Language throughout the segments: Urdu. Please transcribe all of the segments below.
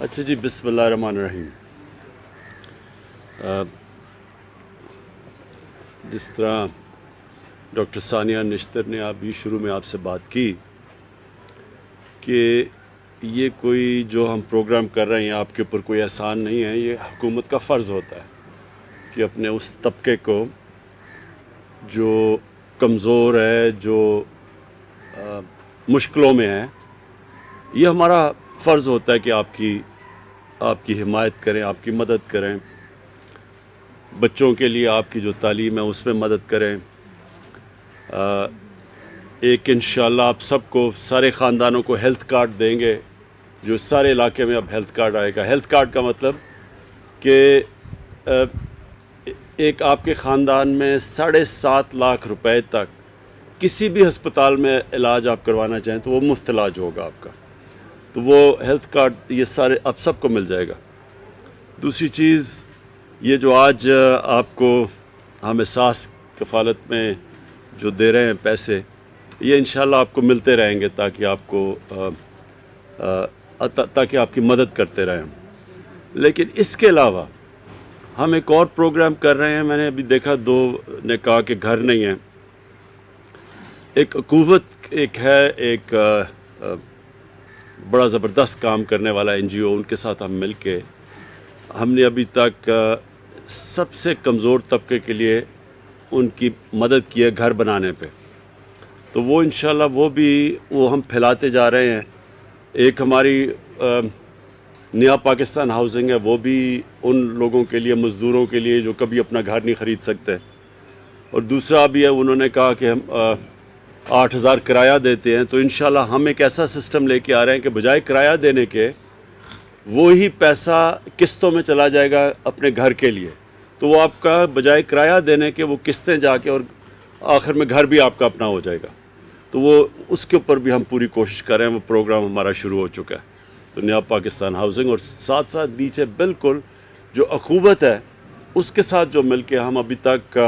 اچھا جی، بسم اللہ الرحمن الرحیم۔ جس طرح ڈاکٹر ثانیہ نشتر نے ابھی شروع میں آپ سے بات کی کہ یہ کوئی جو ہم پروگرام کر رہے ہیں آپ کے اوپر کوئی احسان نہیں ہے، یہ حکومت کا فرض ہوتا ہے کہ اپنے اس طبقے کو جو کمزور ہے، جو مشکلوں میں ہے، یہ ہمارا فرض ہوتا ہے کہ آپ کی حمایت کریں، آپ کی مدد کریں، بچوں کے لیے آپ کی جو تعلیم ہے اس میں مدد کریں۔ ایک انشاءاللہ آپ سب کو، سارے خاندانوں کو ہیلتھ کارڈ دیں گے، جو سارے علاقے میں اب ہیلتھ کارڈ آئے گا۔ ہیلتھ کارڈ کا مطلب کہ ایک آپ کے خاندان میں 7.5 لاکھ روپے تک کسی بھی ہسپتال میں علاج آپ کروانا چاہیں تو وہ مفت علاج ہوگا آپ کا، تو وہ ہیلتھ کارڈ یہ سارے اب سب کو مل جائے گا۔ دوسری چیز، یہ جو آج آپ کو ہم احساس کفالت میں جو دے رہے ہیں پیسے، یہ انشاءاللہ آپ کو ملتے رہیں گے تاکہ آپ کی مدد کرتے رہیں۔ لیکن اس کے علاوہ ہم ایک اور پروگرام کر رہے ہیں۔ میں نے ابھی دیکھا، دو نے کہا کہ گھر نہیں ہے۔ ایک اخوت ایک ہے، ایک بڑا زبردست کام کرنے والا NGO، ان کے ساتھ ہم مل کے ہم نے ابھی تک سب سے کمزور طبقے کے لیے ان کی مدد کی ہے گھر بنانے پہ، تو وہ انشاءاللہ وہ ہم پھیلاتے جا رہے ہیں۔ ایک ہماری نیا پاکستان ہاؤسنگ ہے، وہ بھی ان لوگوں کے لیے، مزدوروں کے لیے جو کبھی اپنا گھر نہیں خرید سکتے، اور دوسرا بھی ہے، انہوں نے کہا کہ ہم 8,000 کرایہ دیتے ہیں، تو انشاءاللہ ہم ایک ایسا سسٹم لے کے آ رہے ہیں کہ بجائے کرایہ دینے کے وہی پیسہ قسطوں میں چلا جائے گا اپنے گھر کے لیے، تو وہ آپ کا بجائے کرایہ دینے کے وہ قسطیں جا کے اور آخر میں گھر بھی آپ کا اپنا ہو جائے گا۔ تو وہ اس کے اوپر بھی ہم پوری کوشش کر رہے ہیں، وہ پروگرام ہمارا شروع ہو چکا ہے، تو نیا پاکستان ہاؤسنگ، اور ساتھ ساتھ نیچے بالکل جو اخوت ہے اس کے ساتھ جو مل کے ہم ابھی تک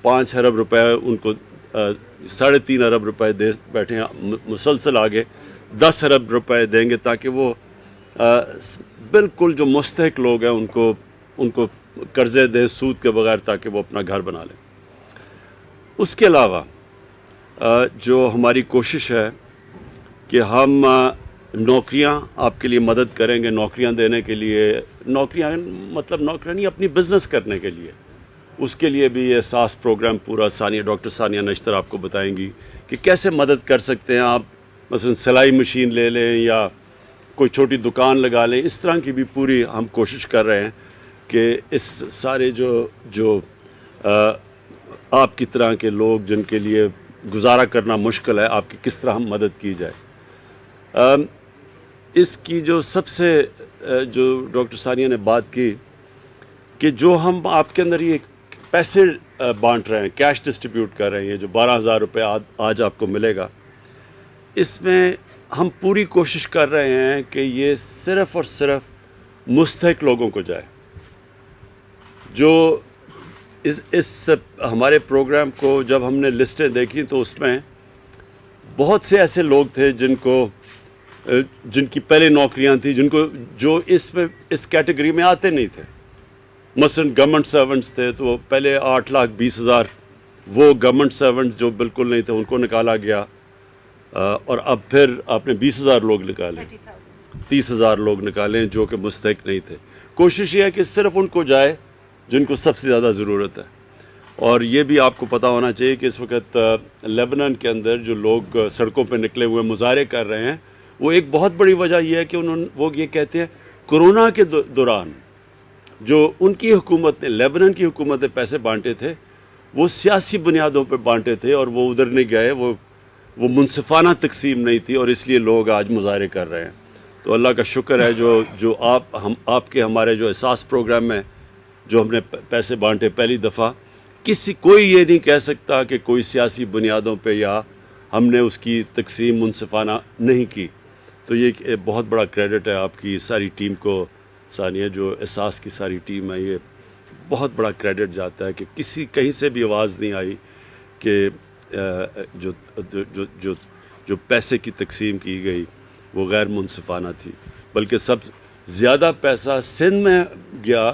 5 ارب روپے ان کو 3.5 ارب روپے دے بیٹھے ہیں، مسلسل آگے 10 ارب روپے دیں گے تاکہ وہ بالکل جو مستحق لوگ ہیں ان کو قرضے دیں سود کے بغیر، تاکہ وہ اپنا گھر بنا لیں۔ اس کے علاوہ جو ہماری کوشش ہے کہ ہم نوکریاں آپ کے لیے مدد کریں گے، نوکریاں دینے کے لیے، نوکریاں مطلب نوکریاں نہیں، اپنی بزنس کرنے کے لیے، اس کے لیے بھی احساس پروگرام پورا ڈاکٹر ثانیہ نشتر آپ کو بتائیں گی کہ کیسے مدد کر سکتے ہیں آپ۔ مثلا سلائی مشین لے لیں یا کوئی چھوٹی دکان لگا لیں، اس طرح کی بھی پوری ہم کوشش کر رہے ہیں کہ اس سارے جو آپ کی طرح کے لوگ جن کے لیے گزارا کرنا مشکل ہے، آپ کی کس طرح ہم مدد کی جائے۔ اس کی جو سب سے جو ڈاکٹر ثانیہ نے بات کی کہ جو ہم آپ کے اندر یہ پیسے بانٹ رہے ہیں، کیش ڈسٹریبیوٹ کر رہے ہیں، جو 12,000 روپے آج آپ کو ملے گا، اس میں ہم پوری کوشش کر رہے ہیں کہ یہ صرف اور صرف مستحق لوگوں کو جائے۔ جو اس ہمارے پروگرام کو جب ہم نے لسٹیں دیکھی تو اس میں بہت سے ایسے لوگ تھے جن کی پہلے نوکریاں تھیں، جو اس کیٹیگری میں آتے نہیں تھے۔ مثلا گورنمنٹ سرونٹس تھے، تو پہلے 8,20,000 وہ گورنمنٹ سرونٹ جو بالکل نہیں تھے ان کو نکالا گیا، اور اب پھر آپ نے 20,000 لوگ نکالے، 30,000 لوگ نکالے جو کہ مستحق نہیں تھے۔ کوشش یہ ہے کہ صرف ان کو جائے جن کو سب سے زیادہ ضرورت ہے۔ اور یہ بھی آپ کو پتہ ہونا چاہیے کہ اس وقت لیبنان کے اندر جو لوگ سڑکوں پہ نکلے ہوئے مظاہرے کر رہے ہیں، وہ ایک بہت بڑی وجہ یہ ہے کہ وہ یہ کہتے ہیں کورونا کے دوران جو ان کی حکومت نے، لیبنان کی حکومت نے پیسے بانٹے تھے، وہ سیاسی بنیادوں پہ بانٹے تھے اور وہ ادھر نہیں گئے، وہ منصفانہ تقسیم نہیں تھی، اور اس لیے لوگ آج مظاہرے کر رہے ہیں۔ تو اللہ کا شکر ہے جو آپ کے ہمارے جو احساس پروگرام میں جو ہم نے پیسے بانٹے پہلی دفعہ، کوئی یہ نہیں کہہ سکتا کہ کوئی سیاسی بنیادوں پہ یا ہم نے اس کی تقسیم منصفانہ نہیں کی۔ تو یہ ایک بہت بڑا کریڈٹ ہے آپ کی ساری ٹیم کو، ثانیہ جو احساس کی ساری ٹیم ہے، یہ بہت بڑا کریڈٹ جاتا ہے کہ کہیں سے بھی آواز نہیں آئی کہ جو پیسے کی تقسیم کی گئی وہ غیر منصفانہ تھی، بلکہ زیادہ پیسہ سندھ میں گیا،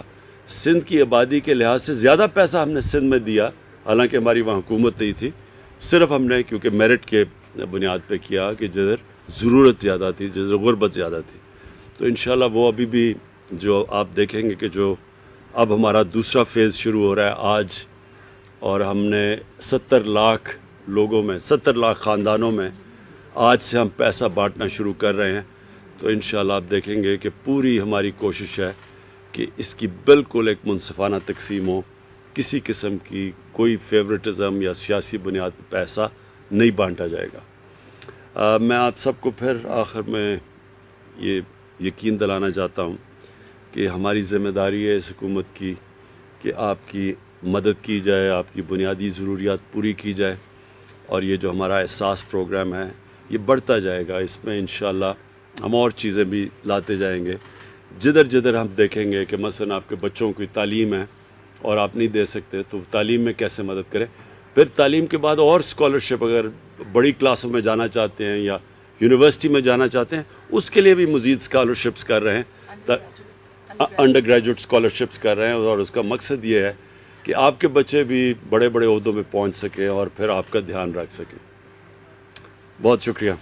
سندھ کی آبادی کے لحاظ سے زیادہ پیسہ ہم نے سندھ میں دیا، حالانکہ ہماری وہاں حکومت نہیں تھی، صرف ہم نے کیونکہ میرٹ کے بنیاد پہ کیا کہ جدھر ضرورت زیادہ تھی، جدھر غربت زیادہ تھی. تو انشاءاللہ وہ ابھی بھی جو آپ دیکھیں گے کہ جو اب ہمارا دوسرا فیز شروع ہو رہا ہے آج، اور ہم نے 70 لاکھ لوگوں میں، 70 لاکھ خاندانوں میں آج سے ہم پیسہ بانٹنا شروع کر رہے ہیں. تو انشاءاللہ آپ دیکھیں گے کہ پوری ہماری کوشش ہے کہ اس کی بالکل ایک منصفانہ تقسیم ہو، کسی قسم کی کوئی فیورٹزم یا سیاسی بنیاد پر پیسہ نہیں بانٹا جائے گا. میں آپ سب کو پھر آخر میں یہ یقین دلانا چاہتا ہوں کہ ہماری ذمہ داری ہے اس حکومت کی کہ آپ کی مدد کی جائے، آپ کی بنیادی ضروریات پوری کی جائے، اور یہ جو ہمارا احساس پروگرام ہے یہ بڑھتا جائے گا. اس میں انشاءاللہ ہم اور چیزیں بھی لاتے جائیں گے. جدھر جدھر ہم دیکھیں گے کہ مثلا آپ کے بچوں کی تعلیم ہے اور آپ نہیں دے سکتے تو تعلیم میں کیسے مدد کریں. پھر تعلیم کے بعد اور اسکالرشپ اگر بڑی کلاسوں میں جانا چاہتے ہیں یا یونیورسٹی میں جانا چاہتے ہیں اس کے لیے بھی مزید اسکالرشپس کر رہے ہیں، انڈر گریجویٹ اسکالرشپس کر رہے ہیں، اور اس کا مقصد یہ ہے کہ آپ کے بچے بھی بڑے بڑے عہدوں میں پہنچ سکیں اور پھر آپ کا دھیان رکھ سکیں. بہت شکریہ.